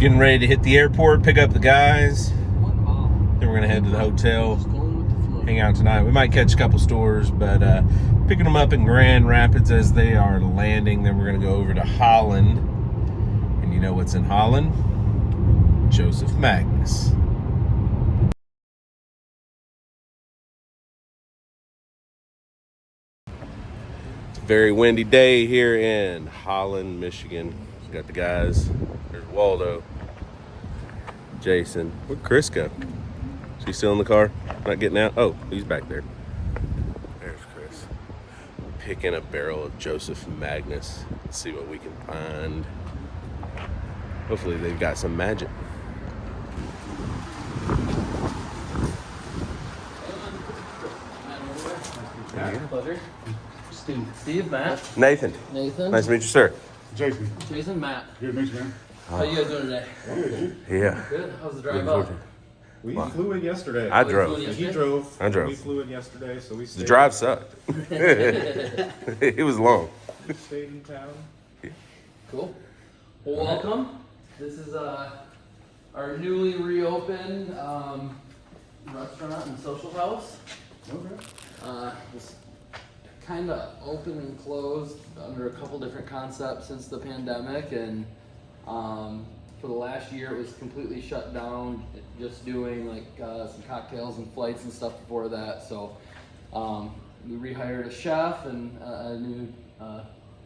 Getting ready to hit the airport, pick up the guys. Then we're going to head to the hotel, hang out tonight. We might catch a couple stores, but picking them up in Grand Rapids as they are landing. Then we're going to go over to Holland. And you know what's in Holland? Joseph Magnus. It's a very windy day here in Holland, Michigan. Got the guys. There's Waldo, Jason. Where'd Chris go? Is he still in the car? Not getting out? Oh, he's back there. There's Chris. Picking a barrel of Joseph Magnus. Let's see what we can find. Hopefully they've got some magic. Pleasure. Steve, Matt. Nathan. Nice to meet you, sir. Jason, Matt. Good to meet you, man. How you guys doing today? Good. Yeah. Good. How's the drive up? We flew in yesterday. I drove. He drove. I drove. We flew in yesterday, so we stayed. The drive sucked. It was long. We stayed in town. Cool. Well, welcome. This is our newly reopened restaurant and social house. Okay. It's kind of open and closed under a couple different concepts since the pandemic, and for the last year it was completely shut down, just doing like some cocktails and flights and stuff before that. So we rehired a chef and a new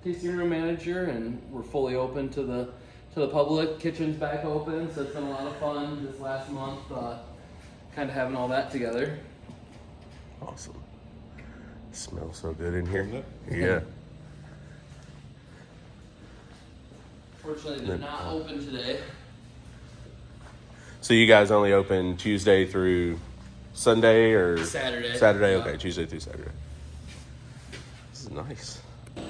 tasting room manager, and we're fully open to the public. Kitchen's back open, so it's been a lot of fun this last month, kind of having all that together. Awesome. Smells so good in here. Doesn't it? Yeah. Fortunately, they're not open today. So you guys only open Tuesday through Sunday or Saturday. Saturday, Yeah. okay, Tuesday through Saturday. This is nice. See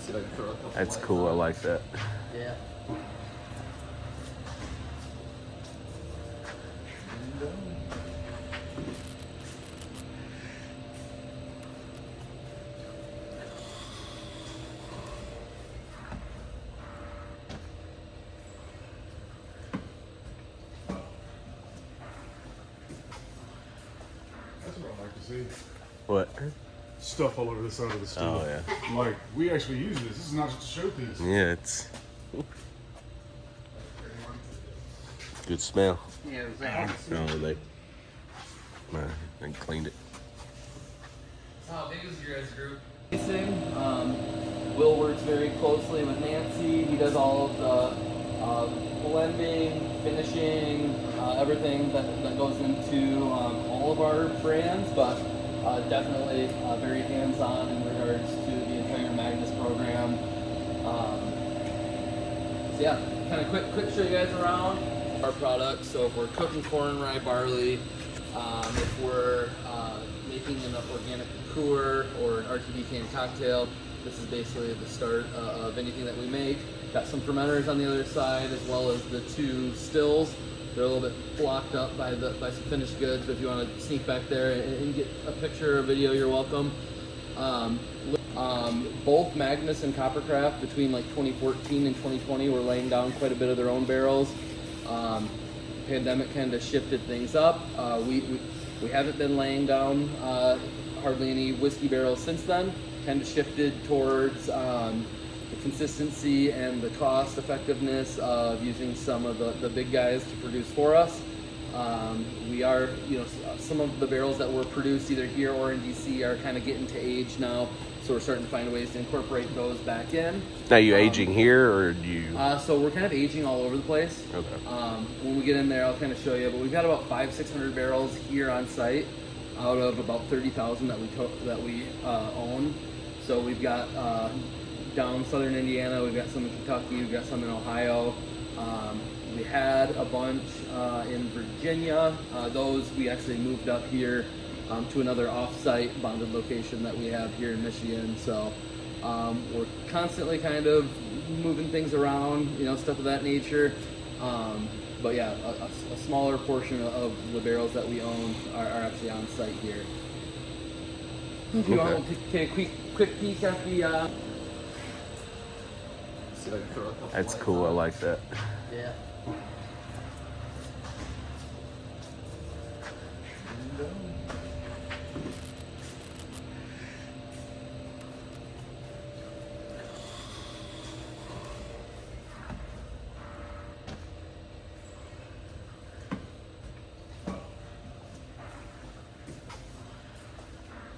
if I can throw a couple That's lights cool. I on. like that. Yeah. That's what I like to see. What? Stuff all over the side of the stool. Oh yeah. Like, we actually use this. This is not just a showpiece. Yeah, it's good smell. Yeah, it was like, Oh, they cleaned it. so how big is your guys' group? Will works very closely with Nancy. He does all of the blending, finishing, everything that goes into all of our brands, but definitely very hands-on in regards to the entire Magnus program. So yeah, kind of quick show you guys around our products. So if we're cooking corn, rye, barley, if we're making an organic liqueur or an RTD canned cocktail, this is basically the start of anything that we make. Got some fermenters on the other side, as well as the two stills. They're a little bit blocked up by some finished goods, but if you want to sneak back there and get a picture or video, you're welcome. Both Magnus and Coppercraft between like 2014 and 2020 were laying down quite a bit of their own barrels. Pandemic kind of shifted things up. We haven't been laying down hardly any whiskey barrels since then. Kind of shifted towards the consistency and the cost effectiveness of using some of the big guys to produce for us. We are, some of the barrels that were produced either here or in DC are kind of getting to age now, so we're starting to find ways to incorporate those back in. Now, you aging here or do you? So we're kind of aging all over the place. Okay. When we get in there, I'll kind of show you, but we've got about 500-600 barrels here on site out of about 30,000 that we own. So we've got down southern Indiana, we've got some in Kentucky, we've got some in Ohio. We had a bunch in Virginia. Those we actually moved up here to another off-site bonded location that we have here in Michigan. So we're constantly kind of moving things around, stuff of that nature. But yeah, a smaller portion of the barrels that we own are actually on site here. If you want to take a quick peek at the See if I can throw a couple That's lights cool. I on. like that. Yeah.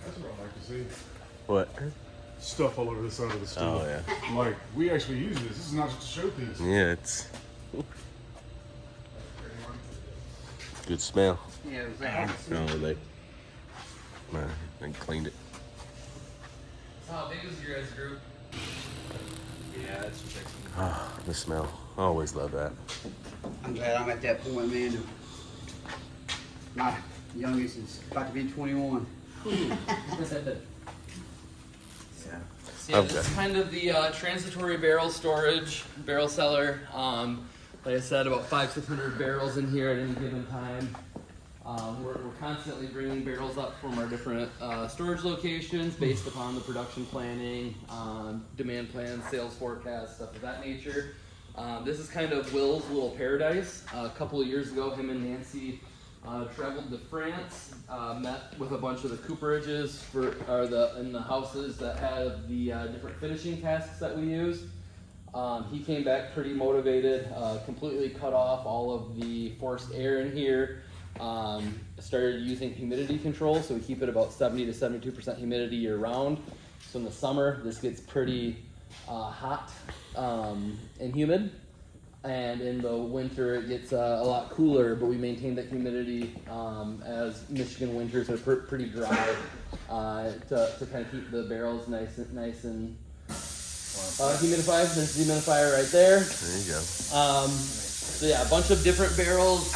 That's what I like to see. What? Stuff all over the side of the store. Oh yeah. Like, we actually use this. This is not just a showpiece. Yeah, it's good smell. Yeah, it was like, No, they cleaned it. so how big is your guys' group? Yeah, it's just Ah, the smell. I always love that. I'm glad I'm at that point, man. My youngest is about to be 21. So yeah, this is kind of the transitory barrel storage, barrel cellar. Like I said, about 500-600 barrels in here at any given time. We're constantly bringing barrels up from our different storage locations based upon the production planning, demand plans, sales forecasts, stuff of that nature. This is kind of Will's little paradise. A couple of years ago, him and Nancy traveled to France, met with a bunch of the cooperages in the houses that have the different finishing casks that we use. He came back pretty motivated, completely cut off all of the forced air in here. Started using humidity control, so we keep it about 70 to 72% humidity year round. So in the summer, this gets pretty hot and humid. And in the winter, it gets a lot cooler, but we maintain that humidity as Michigan winters are pretty dry to kind of keep the barrels nice and humidified. There's a dehumidifier right there. There you go. So yeah, a bunch of different barrels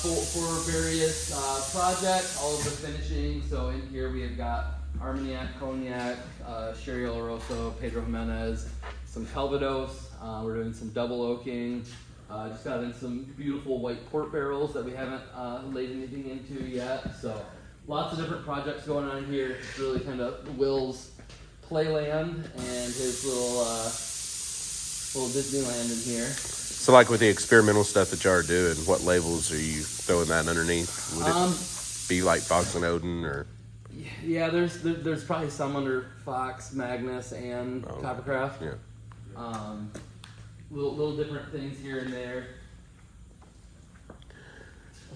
for various projects, all of the finishing. So in here we have got Armagnac, Cognac, Sherry Oloroso, Pedro Jimenez, some Calvados. We're doing some double oaking. Just got in some beautiful white port barrels that we haven't laid anything into yet. So lots of different projects going on here. It's really kind of Will's playland and his little Disneyland in here. So, like with the experimental stuff that y'all are doing, what labels are you throwing that underneath? Would it be like Fox and Odin or? Yeah, there's probably some under Fox, Magnus, and Coppercraft. Yeah. Little different things here and there.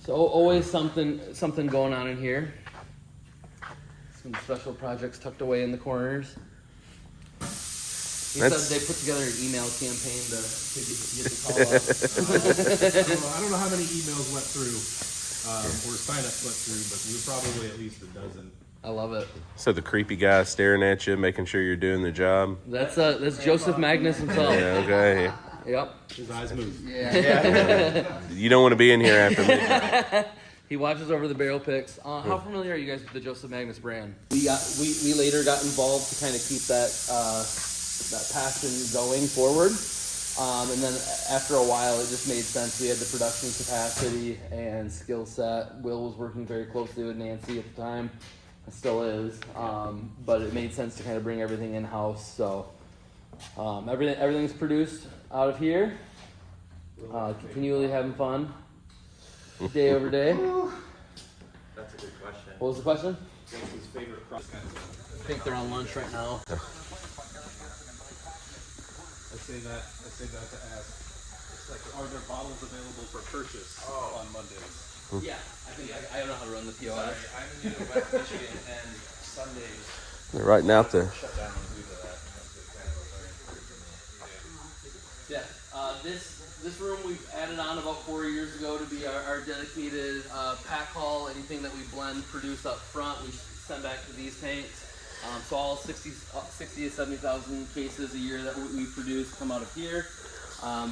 So always something going on in here. Some special projects tucked away in the corners. He said they put together an email campaign to get the call up. I don't know how many emails went through, or sign-ups went through, but we were probably at least a dozen. I love it. So the creepy guy staring at you, making sure you're doing the job. That's Joseph Magnus himself. Yeah, okay. Yep. His eyes move. Yeah. You don't want to be in here after midnight. He watches over the barrel picks. How familiar are you guys with the Joseph Magnus brand? We later got involved to kind of keep that passion going forward. And then after a while, it just made sense. We had the production capacity and skill set. Will was working very closely with Nancy at the time. It still is. But it made sense to kind of bring everything in-house. So everything's produced out of here. Continually having fun. Day over day. That's a good question. What was the question? What's his favorite cross? I think they're on lunch right now. I say that to ask. It's like, are there bottles available for purchase on Mondays? Yeah, I don't know how to run the POS. Sorry, I'm new to West Michigan, and Sundays They're writing out the. shut down due to that. That's kind of a learning curve for me. Yeah, this room we've added on about 4 years ago to be our dedicated pack hall. Anything that we blend, produce up front, we send back to these tanks. So all 60 to 70,000 cases a year that we produce come out of here.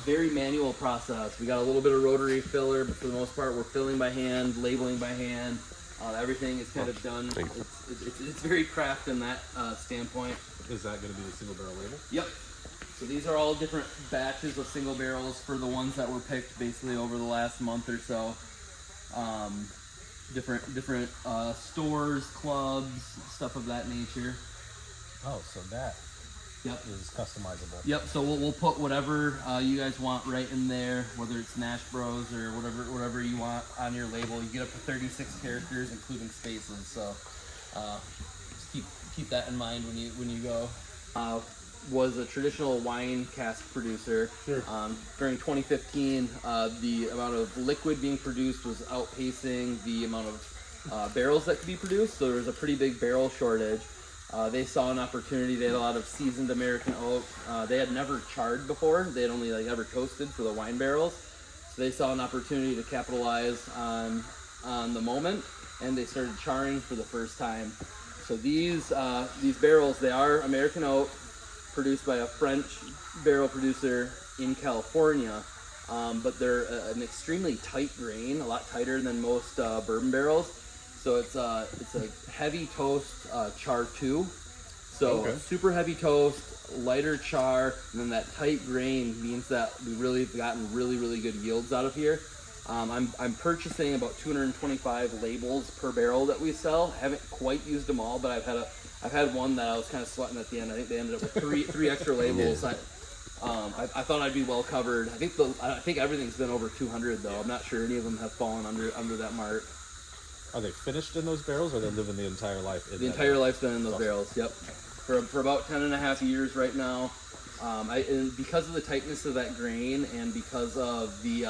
Very manual process. We got a little bit of rotary filler, but for the most part, we're filling by hand, labeling by hand. Everything is kind of done. It's very craft in that standpoint. Is that going to be the single barrel label? Yep. So these are all different batches of single barrels for the ones that were picked basically over the last month or so. Different stores, clubs, stuff of that nature. Oh, so that Yep. is customizable. Yep. So we'll put whatever you guys want right in there, whether it's NashBros or whatever you want on your label. You get up to 36 characters, including spaces. So just keep that in mind when you go. Was a traditional wine cask producer. Sure. During 2015, the amount of liquid being produced was outpacing the amount of barrels that could be produced. So there was a pretty big barrel shortage. They saw an opportunity. They had a lot of seasoned American oak. They had never charred before. They had only ever toasted for the wine barrels. So they saw an opportunity to capitalize on the moment, and they started charring for the first time. So these barrels, they are American oak, produced by a French barrel producer in California, but they're an extremely tight grain, a lot tighter than most bourbon barrels. So it's a heavy toast char 2. So super heavy toast, lighter char, and then that tight grain means that we really have gotten really good yields out of here. I'm purchasing about 225 labels per barrel that we sell. Haven't quite used them all, but I've had one that I was kind of sweating at the end. I think they ended up with three extra labels. I thought I'd be well covered. I think everything's been over 200 though. I'm not sure any of them have fallen under that mark. Are they finished in those barrels, or are they living the entire life in The entire life's been in those barrels. Yep, for about 10.5 years right now. And because of the tightness of that grain, and because of the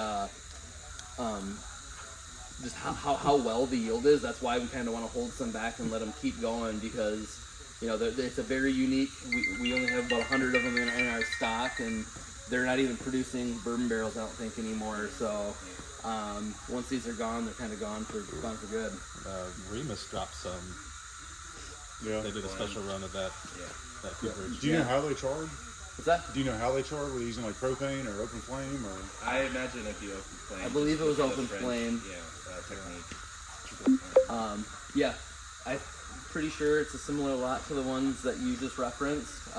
just how well the yield is, that's why we kind of want to hold some back and let them keep going, because it's a very unique. We only have about 100 of them in our stock, and they're not even producing bourbon barrels, I don't think, anymore. So once these are gone, they're kind of gone for good. Remus dropped some. Yeah. They did a special run of that. That cooperage. Do you know how they charred? What's that? Do you know how they charred? Were they using like propane or open flame or? I imagine it'd be open flame. I believe it was Just open the flame. technique. Yeah, I'm pretty sure it's a similar lot to the ones that you just referenced.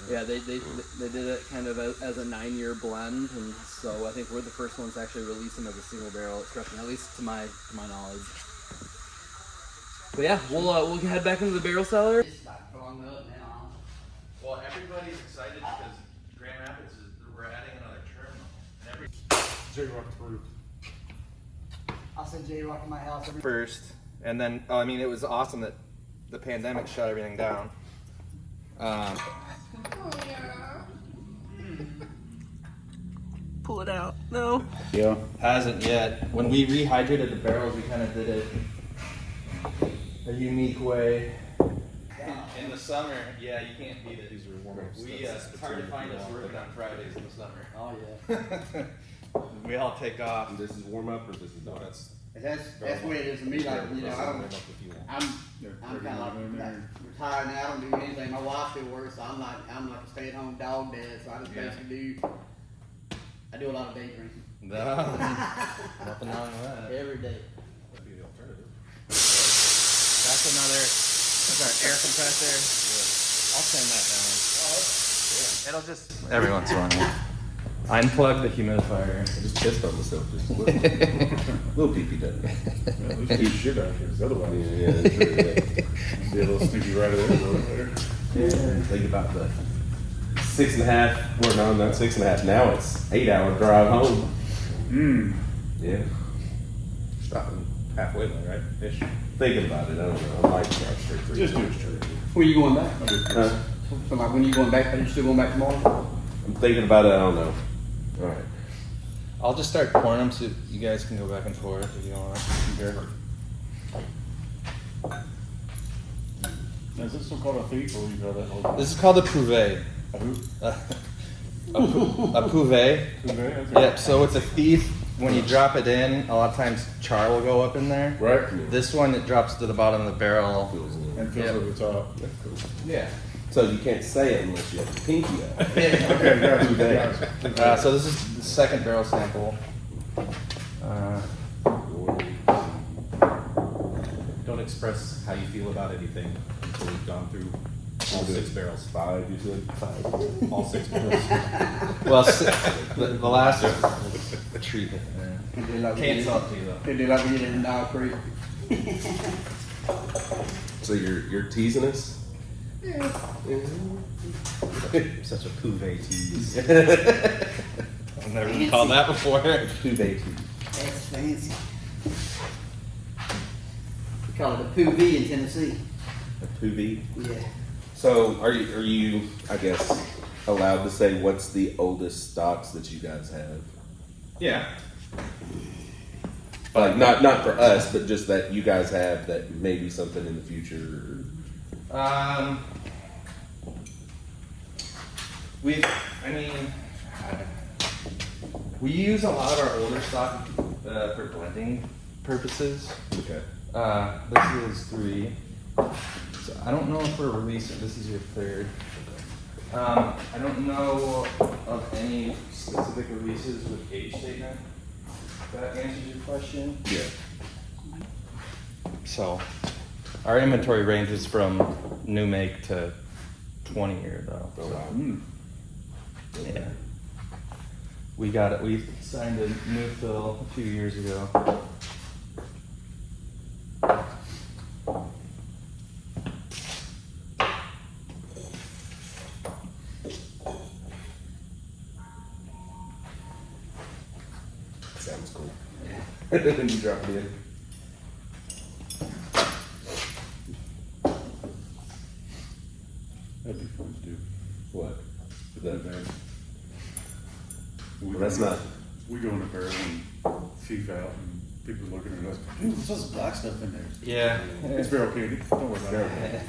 Yeah, they did it kind of as a 9-year blend, and so I think we're the first ones to actually release them as a single barrel expression, at least to my knowledge. But yeah, we'll head back into the barrel cellar. Well, everybody's excited because Grand Rapids we're adding another terminal. J-Rock through. I said J-Rock in my house every First, and then it was awesome that the pandemic shut everything down. Pull it out. No. Yeah. Hasn't yet. When we rehydrated the barrels, we kind of did it a unique way. In the summer, yeah, you can't beat it. These are warm-ups. It's hard to find us working on Fridays in the summer. Oh yeah. We all take off. This is warm up, or this is not? That's the way it is for me. Like I'm kind of like retired now. I don't do anything. My wife still works, so I'm like a stay-at-home dog dad. So I just basically do a lot of day drinking. No, nothing wrong with that. Every day. That'd be the alternative. That's our air compressor. I'll turn that down. It'll just every once in a while. I unplugged the humidifier. I just pissed on myself just a little pee-pee done. Yeah, at least do shit out here. 'Cause otherwise, Yeah, it's really be a little stinky right there. Yeah, think about the 6.5, well, no, not 6.5, now it's 8-hour drive home. Yeah. Stopping halfway though, right? Ish. Thinking about it, I don't know. I might drive straight through. Just do it straight. When are you going back? Huh? So like when are you going back? Are you still going back tomorrow? I'm thinking about it, I don't know. All right. I'll just start pouring them so you guys can go back and forth if you want. Is this still called a thief, or you call that whole? This is called a Prouvé. A who? A Prouvé. Okay. Yep, so it's a thief. When you drop it in, a lot of times char will go up in there. Right. This one, it drops to the bottom of the barrel. And fills over the top. That's cool. Yeah. So you can't say it unless you have the pinky out. Okay, gotcha. So this is the second barrel sample. Don't express how you feel about anything until we've gone through all 6 barrels. 5, you said? 5. All 6 barrels. Well, the last treatment. Can't sell it to you though. They do like we get in Dog Creek. So you're teasing us? Such a Cuvée tease. I've never been called that before. Cuvée tea. That's fancy. We call it a Poo-Vee in Tennessee. A Cuvée. Yeah. So are you, I guess, allowed to say what's the oldest stocks that you guys have? Yeah. Like not for us, but just that you guys have that maybe something in the future. We use a lot of our older stock for blending purposes. Okay. This is 3. So I don't know if we're releasing. This is your 3rd. I don't know of any specific releases with age statement. If that answers your question. Yeah. So our inventory ranges from new make to 20 year though. Oh, wow. Yeah. We signed a new fill a few years ago. Sounds cool. When you drop it in. That'd be fun to do. What? Put that back. Well, that's not. We go in the barrel and thief out, and people looking at us. Dude, what's this black stuff in there? Yeah. It's barrel candy. Don't worry about it.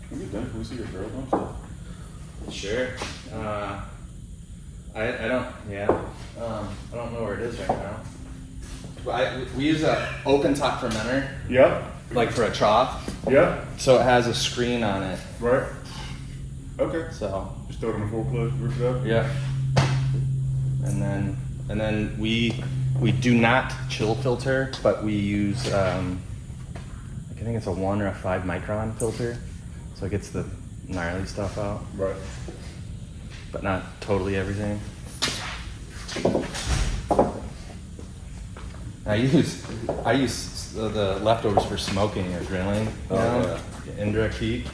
When you're done, can we see your barrel dump? Sure. I don't. Yeah. I don't know where it is right now. But we use a open top fermenter, Yep. like for a trough, Yep. so it has a screen on it. Right. Okay. So Just throw it in a full plug, rip it up. yeah. And then we do not chill filter, but we use I think it's a 1 or a 5 micron filter, so it gets the gnarly stuff out, Right. but not totally everything. I use the leftovers for smoking or grilling. You know? Indirect heat.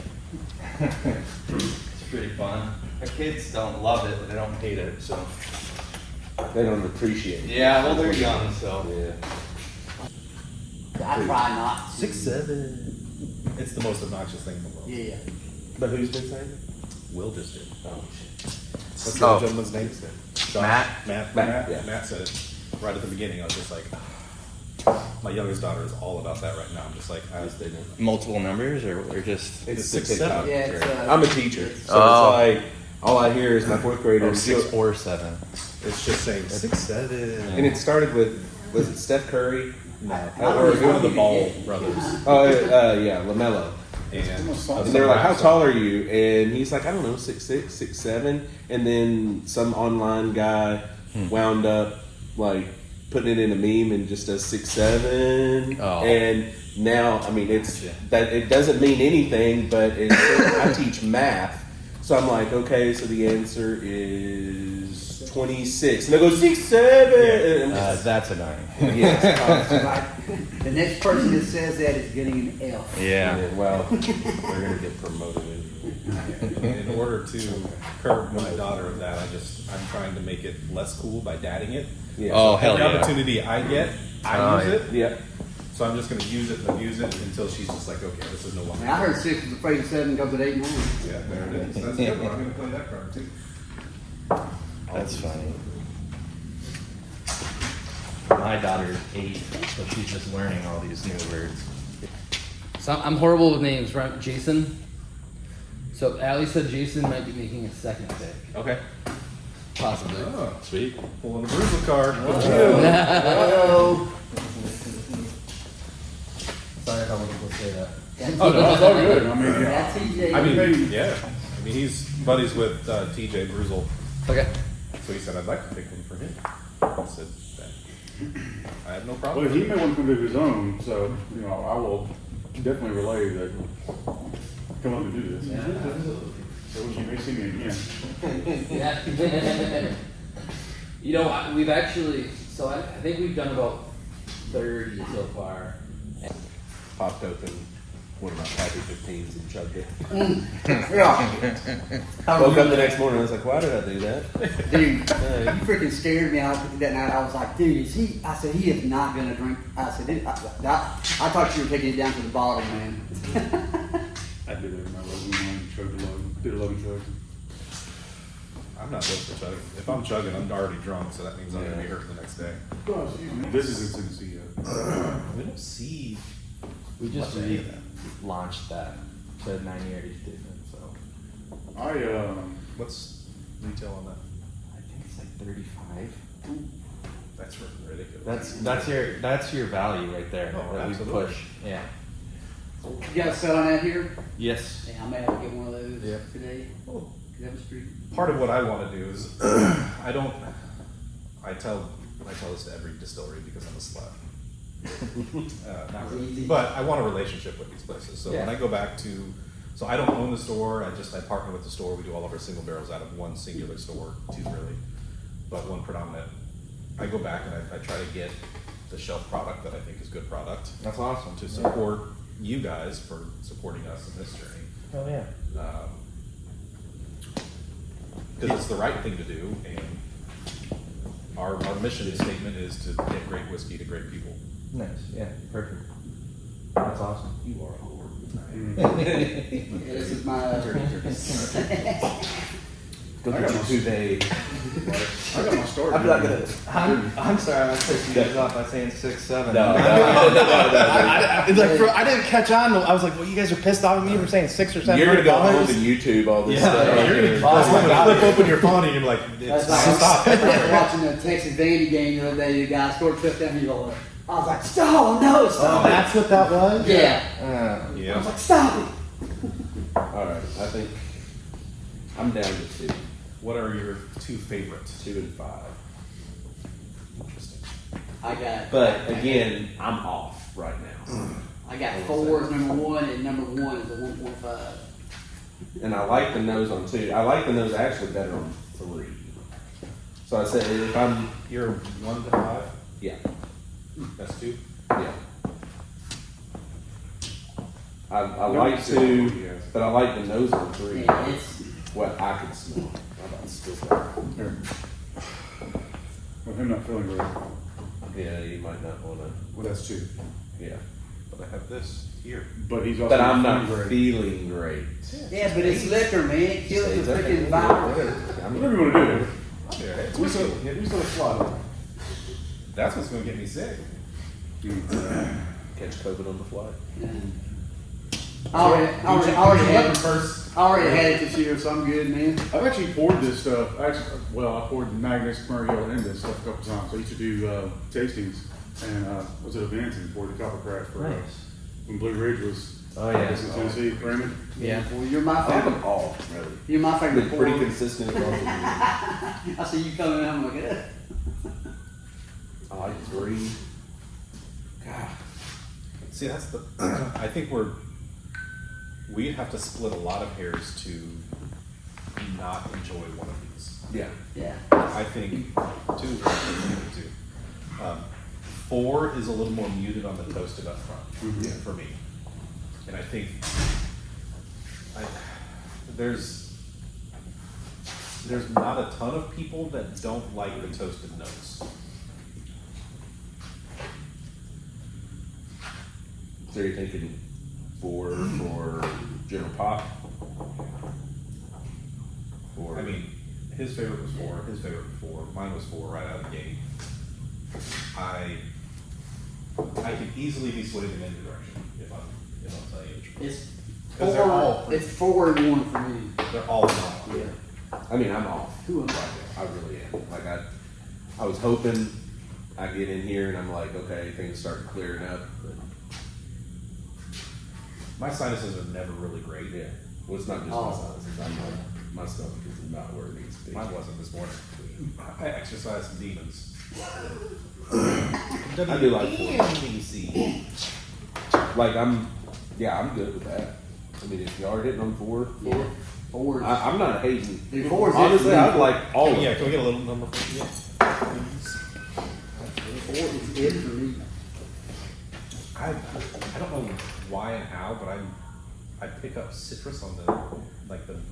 It's pretty fun. The kids don't love it, but they don't hate it. So They don't appreciate it. yeah, well they're young, so Yeah. I try not to. 6'7". It's the most obnoxious thing in the world. Yeah. But who's been saying it? Will just did. Oh shit. What's the other gentleman's name? Josh? Matt. Matt. Yeah. Matt said it right at the beginning. I was just like, my youngest daughter is all about that right now. I'm just like, Yes, they do. multiple numbers or just It's It's 6'7". Yeah, it's, I'm a teacher, so Oh. it's like all I hear is my 4th grader. 6 or 7. it's just saying 6'7". And it started with, was it Steph Curry? No, Or one of the Ball brothers. Oh, yeah, LaMelo. And And they're like, "How tall are you?" And he's like, "I don't know, 6'6", 6'7". And then some online guy wound up like putting it in a meme and just does 6'7". Oh. And now, I mean, it's that it doesn't mean anything, but I teach math, so I'm like, okay, so the answer is 26, and they go 6'7". And I'm That's annoying. yes. Like, the next person that says that is getting an F. Yeah. Well, they're gonna get promoted. in order to curb my daughter of that, I'm trying to make it less cool by dadding it. Yeah. Oh hell Every yeah. opportunity I get, I Oh, use it. Yeah. So I'm just going to use it and abuse it until she's just like, okay, this is no I longer. mean, I heard 6 was afraid of 7 goes at 8 and 9. Yeah, there it is. That's good. Well, I'm going to play that card too. That's funny. My daughter's 8, so she's just learning all these new words. So I'm horrible with names, right? Jason. So Allie said Jason might be making a 2nd pick, Okay. possibly. Oh, Sweet. pulling a Bruiser card. Oh, Sorry if I wasn't supposed to say that. that's, Oh, no, it's all good. I mean, that's TJ. I mean, yeah. I mean, he's buddies with TJ Bruzel. Okay. So he said, I'd like to pick one for him. I said, I have no problem. well, he may want to do his own, so, you know, I will definitely relay that. Come up and do this. So you may see me again. Yeah. You know, we've actually, so I think we've done about 30 so far. Popped open one of my Pappy 15s and chugged it. Yeah. Woke up the next morning, I was like, why did I do that? Dude, you freaking scared me out that night. I was like, dude, is he? I said, he is not gonna drink. I said, dude, I thought you were taking it down to the bottom, man. I did it in my Logan, chugged a Logan, did a Logan chug. I'm not built for chugging. If I'm chugging, I'm already drunk, so that means I'm gonna be hurt the next day. Oh, excuse me. This is in Tennessee yet. We don't see. We much just of any of that. launched that to 90 age statement, so What's retail on that? I think it's like 35. That's ridiculous. That's your value right there Oh, that we absolutely. push. Yeah. You guys selling that here? Yes. Yeah, I may have to get one of those Yeah. today. Well, That was street. part of what I want to do is I tell this to every distillery because I'm a slut. Not really. But I want a relationship with these places. So when Yeah. I go back to, so I don't own the store. I partner with the store. We do all of our single barrels out of one singular store, two really, but one predominant. I go back and I try to get the shelf product that I think is good product That's awesome. to support you guys for supporting us in this journey. Oh yeah. Because it's the right thing to do, and our mission statement is to get great whiskey to great people. Nice. Yeah. Perfect. That's awesome. You are a whore. Yeah, this is my. Go I get got your my- Cuvée. I got my start. I'm not gonna. I'm sorry, I pissed you guys off by saying 6, 7. No. I didn't catch on. I was like, well, you guys are pissed off at me for saying 6 or 7 You're gonna go home dollars. and YouTube all this Yeah, stuff. you're gonna Oh my God. flip open your phone and you're like, That's it's like stop. I was watching the Texas Vandy game the other day. The guy scored a touchdown. He rolled. I was like, stop! No, Oh, stop! that's what that was? Yeah. Oh. I was Yeah. like, stop it! All right, I think I'm down to 2, What are your two favorites? 2 and 5. Interesting. I got. But again, I'm off right now, I got 4 as number 1, and number 1 is a 1.5. and I like the nose on 2. I like the nose actually better on 3. So I said if I'm You're 1 to 5. yeah. That's 2. Yeah. I like 2, but I like the nose on 3. Yeah, it's. What I can smell. How about still? Here. With him not feeling great. Yeah, you might not want to. Well, that's 2. Yeah. But I have this here. But he's also But I'm not feeling great. feeling great. Yeah, but it's liquor, man. It kills the Stays up freaking there. vibe. Whatever you want to do. Yeah, We still slide. that's what's gonna get me sick. Catch COVID on the fly. I already had first. I already had it this year, so I'm good, man. I've actually poured this stuff. I poured Magnus, Murray in this stuff a couple times. I used to do tastings and was at events and poured the Coppercraft for Nice. when Blue Ridge was Oh yeah. in Tennessee, Raymond. Yeah. Well, you're my I have them favorite. all, really. You're my favorite. Been pretty pourer. consistent across the years. I see you coming in. I'm like, I like 3. God. See, that's the. I think we have to split a lot of hairs to not enjoy one of these. Yeah. yeah. I think 2 is two. 4 is a little more muted on the toasted up front for me, and I think there's not a ton of people that don't like the toasted notes. So you're thinking 4 for General Pop? 4. I mean, his favorite was 4. His favorite was 4. Mine was 4 right out of the gate. I could easily be swayed in any direction if I'm telling you the truth. It's 'Cause they're all 4. It's 4 and 1 for me. They're all not. Yeah. I mean, I'm off. Who am I? I really am. Like I was hoping I get in here and I'm like, okay, things start clearing up. But My sinuses are never really great. yeah, well, it's not just my sinuses. I'm like, my stomach is not where it needs to be. Mine wasn't this morning. I exercised some demons. I do like 4. WNBC. Like I'm good with that. I mean, if y'all are hitting on 4, Yeah. 4. I'm not hating. Dude, 4 is Honestly, it. I'd like all of Yeah, it. can we get a little number for you? 4 is it for me. I don't know. why and how, but I pick up citrus on the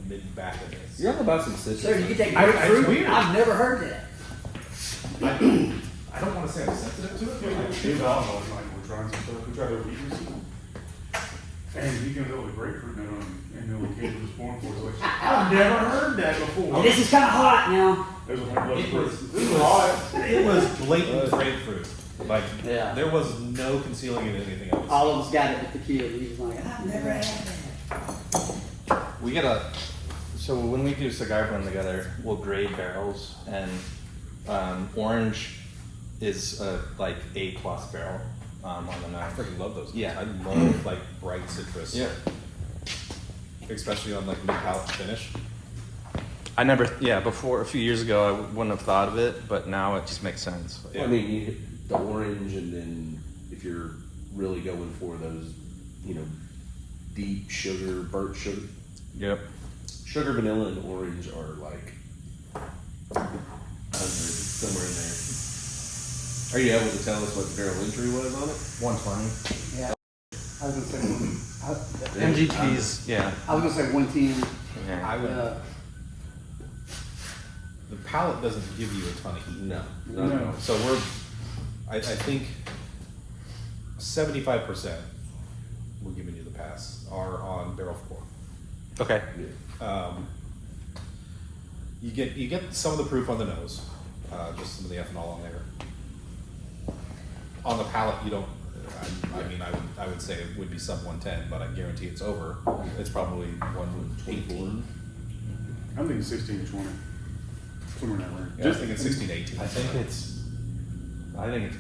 mid back of this. You're all about some citrus. Sir, you can take It's grapefruit? weird. I've never heard that. I don't want to say I'm sensitive to it, but Steve Allen was like, we're trying some stuff, we tried their wheat recently. And he comes up with grapefruit nut on, and the little kid was born for it. Like, I've never heard that before. This is kind of hot now. There's a whole It was- this is hot. it was blatant grapefruit. Like, Yeah. there was no concealing it in anything else. All of us got it with the kid. He was like, I've never had that. We get so when we do cigar blend together, we'll grade barrels, and orange is like A+ barrel on the I nose. freaking love those. Yeah. I love like bright citrus. Yeah. Especially on like mid palate finish. Before a few years ago, I wouldn't have thought of it, but now it just makes sense. Well, I mean, you hit the orange, and then if you're really going for those, deep sugar, burnt sugar, Yep. sugar, vanilla, and orange are like 100, somewhere in there. Are you able to tell us what the barrel entry was on it? 120. Yeah. I was gonna say, MGP's, yeah. I was gonna say 110. Yeah. I would. Yeah. The palate doesn't give you a ton of heat. No. No. So I think 75% we're giving you the pass are on barrel 4. Okay. You get some of the proof on the nose, just some of the ethanol on there. On the palate, you don't. I would say it would be sub 110, but I guarantee it's over. It's probably 118. I'm thinking 16 to 20. Somewhere in that range. Yeah, I think it's 16 to 18. I think it's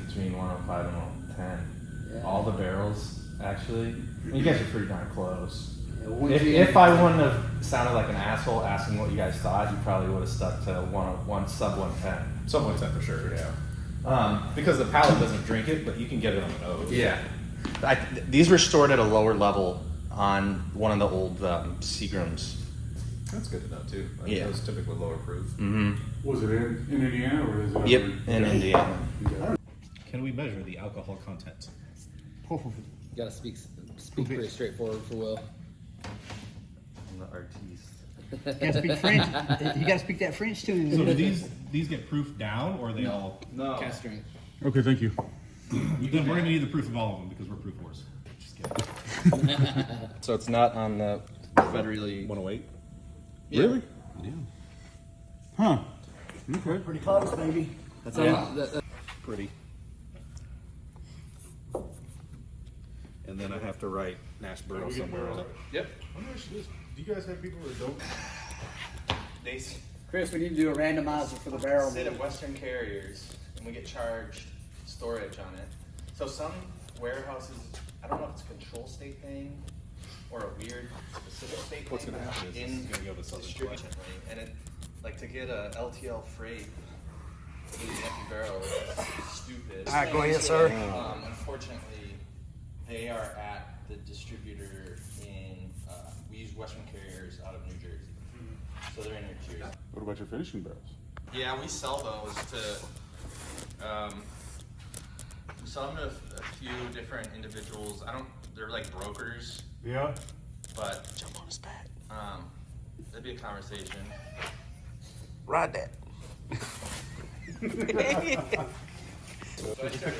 between 105 and 110. Yeah. All the barrels, actually. You guys are pretty darn close. Yeah, 110. If I wouldn't have sounded like an asshole asking what you guys thought, you probably would have stuck to one sub 110. Sub 110 for sure, yeah. Because the palate doesn't drink it, but you can get it on the nose. Yeah. These were stored at a lower level on one of the old Seagrams. That's good to know too. Yeah. Those typically lower proof. Mm-hmm. Was it in Indiana or is it? Yep, in Indiana. Okay. Can we measure the alcohol content? You gotta speak pretty straightforward for Will. I'm the artiste. You gotta speak French. You gotta speak that French to him. So do these get proofed down, or are they all? No. Cast strength. Okay, thank you. Then we're gonna need the proof of all of them because we're proof whores. Just kidding. So it's not on the federally. 108. Really? Yeah. Huh. Okay. Pretty close, baby. That's Pretty. And then I have to write NashBoro somewhere on it. Yep. Do you guys have people that don't? Chris, we need to do a randomizer for the barrel. Sit at Western Carriers, and we get charged storage on it. So some warehouses, I don't know if it's a control state thing or a weird specific state What's thing. gonna happen is in it's gonna go to Southern distribution rate, and it like to get a LTL freight in the empty barrel is stupid. All right, go ahead, sir. Unfortunately, they are at the distributor in. We use Western Carriers out of New Jersey, so they're in New Jersey. What about your finishing barrels? Yeah, we sell those to. We sell them to a few different individuals. They're like brokers, Yeah. but jump on his back. That'd be a conversation. Ride that.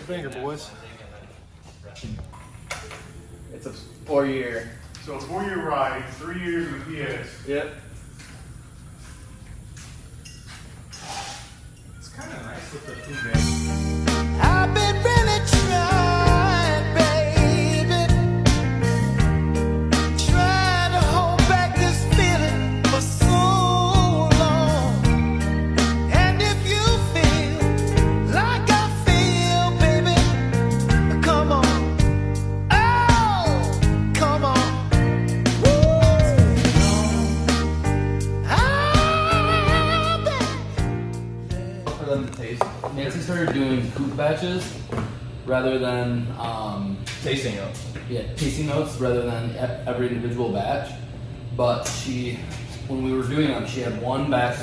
Finger, boys. It's a 4-year. So 4-year ride, 3 years in the PS. Yep. It's kind of nice with the food bag. I've been really trying, baby, trying to hold back this feeling for so long. And if you feel like I feel, baby, come on. Oh, come on. I've been For them to taste. Nancy started doing coupe batches rather than Tasting notes. tasting notes rather than every individual batch. But when we were doing them, she had one batch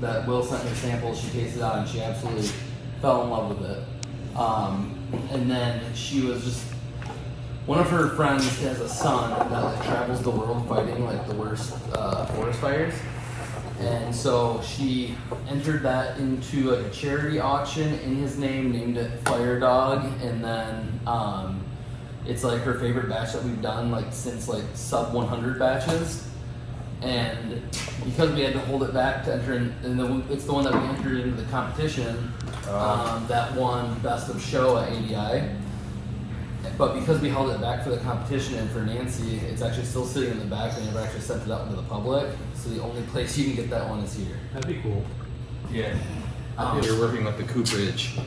that Will sent me samples. She tasted out and she absolutely fell in love with it. And then she was just one of her friends has a son that like travels the world fighting like the worst forest fires. And so she entered that into like a charity auction in his name, named it Fire Dog, and then it's like her favorite batch that we've done like since like sub 100 batches. And because we had to hold it back to enter in, and it's the one that we entered into the competition that won Best of Show at ADI. But because we held it back for the competition and for Nancy, it's actually still sitting in the back. We never actually sent it out into the public. So the only place you can get that one is here. That'd be cool. Yeah. You're working with the cooperage.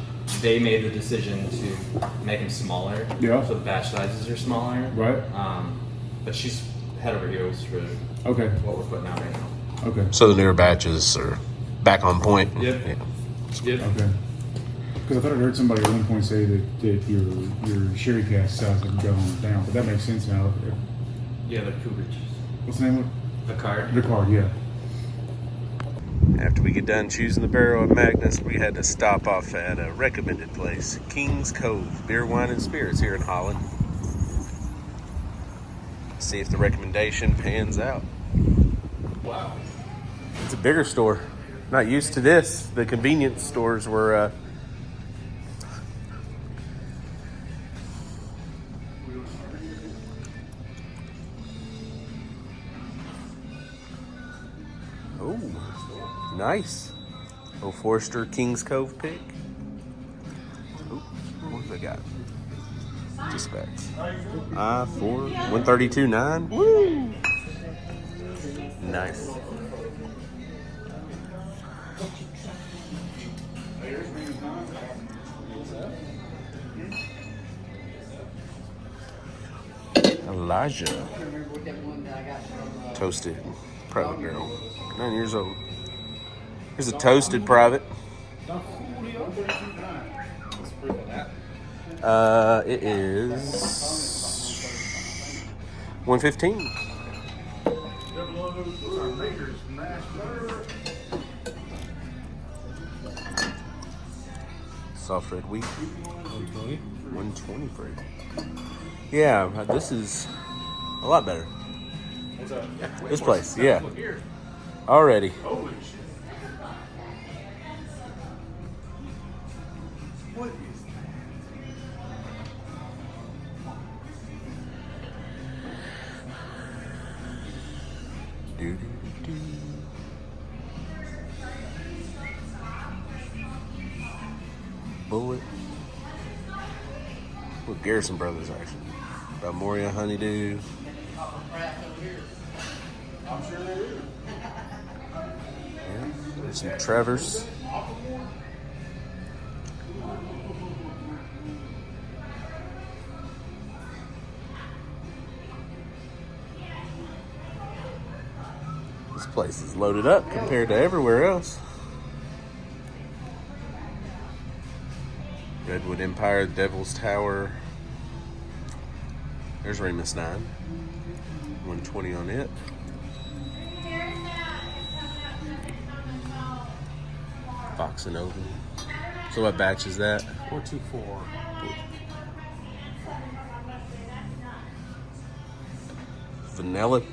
They made the decision to make them smaller. Yeah. So the batch sizes are smaller. Right. But she's head over heels for Okay. what we're putting out right now. Okay. So the newer batches are back on point. Yep. Yeah. Yep. Okay. Because I thought I heard somebody at one point say that your sherry cask size had gone down, but that makes sense now. Yeah, the cooperage. What's the name of The card. it? The card, yeah. After we get done choosing the barrel at Magnus, we had to stop off at a recommended place, King's Cove Beer, Wine, and Spirits here in Holland. See if the recommendation pans out. Wow. It's a bigger store. Not used to this. The convenience stores were oh, nice. Oh, Forester King's Cove pick. Oh, what have they got? Just specs. I-4, 132.9. Woo! Nice. Elijah. Toasted private barrel. 9 years old. Here's a toasted private. It is 115. Soft red wheat. 120. 120 for it. Yeah, this is a lot better. This place, yeah. Already. Holy shit. What is Do, do, do. Bullet. With Garrison Brothers, actually. Balmoria Honeydew. I'm sure they do. Yeah, there's some Trevor's. This place is loaded up compared to everywhere else. Redwood Empire, Devil's Tower. There's Remus 9. 120 on it. Fox and Oval. So what batch is that? 424. Penelope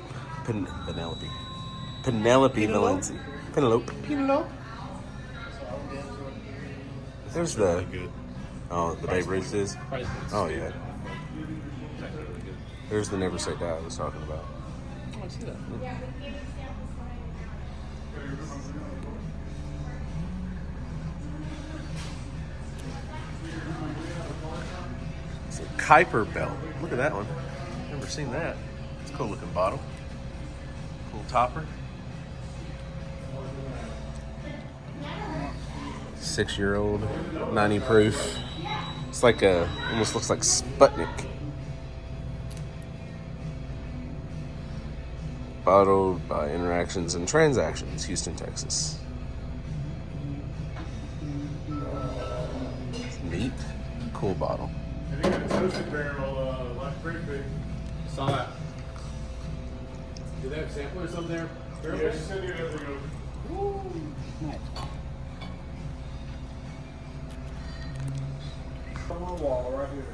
Valencia. Penelope. There's the oh, the Babe Ruth is. Oh yeah. There's the Never Say Die I was talking about. Oh, I see that. It's a Kuiper belt. Look at that one. Never seen that. It's a cool looking bottle. Cool topper. 6-year-old, 90 proof. It's like almost looks like Sputnik. Bottled by Interactions and Transactions, Houston, Texas. It's neat. Cool bottle. And they got a toasted barrel, last great big. Saw that. Do they have samplers up there? Yeah, she said you had everything open. On the wall right here.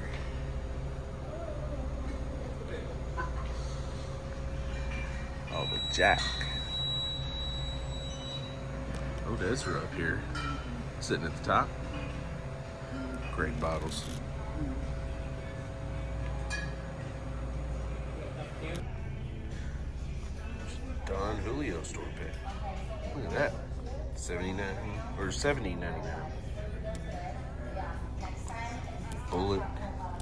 Jack. Odessa up here, sitting at the top. Great bottles. Don Julio store pick. Look at that. 79 or 70.99. Bullet,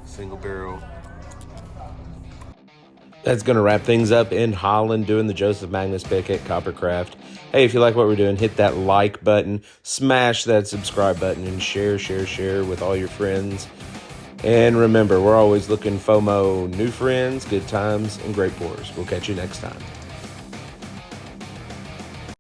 single barrel. That's going to wrap things up in Holland doing the Joseph Magnus pick at Coppercraft. Hey, if you like what we're doing, hit that like button, smash that subscribe button, and share with all your friends. And remember, we're always looking FOMO, new friends, good times, and great pours. We'll catch you next time.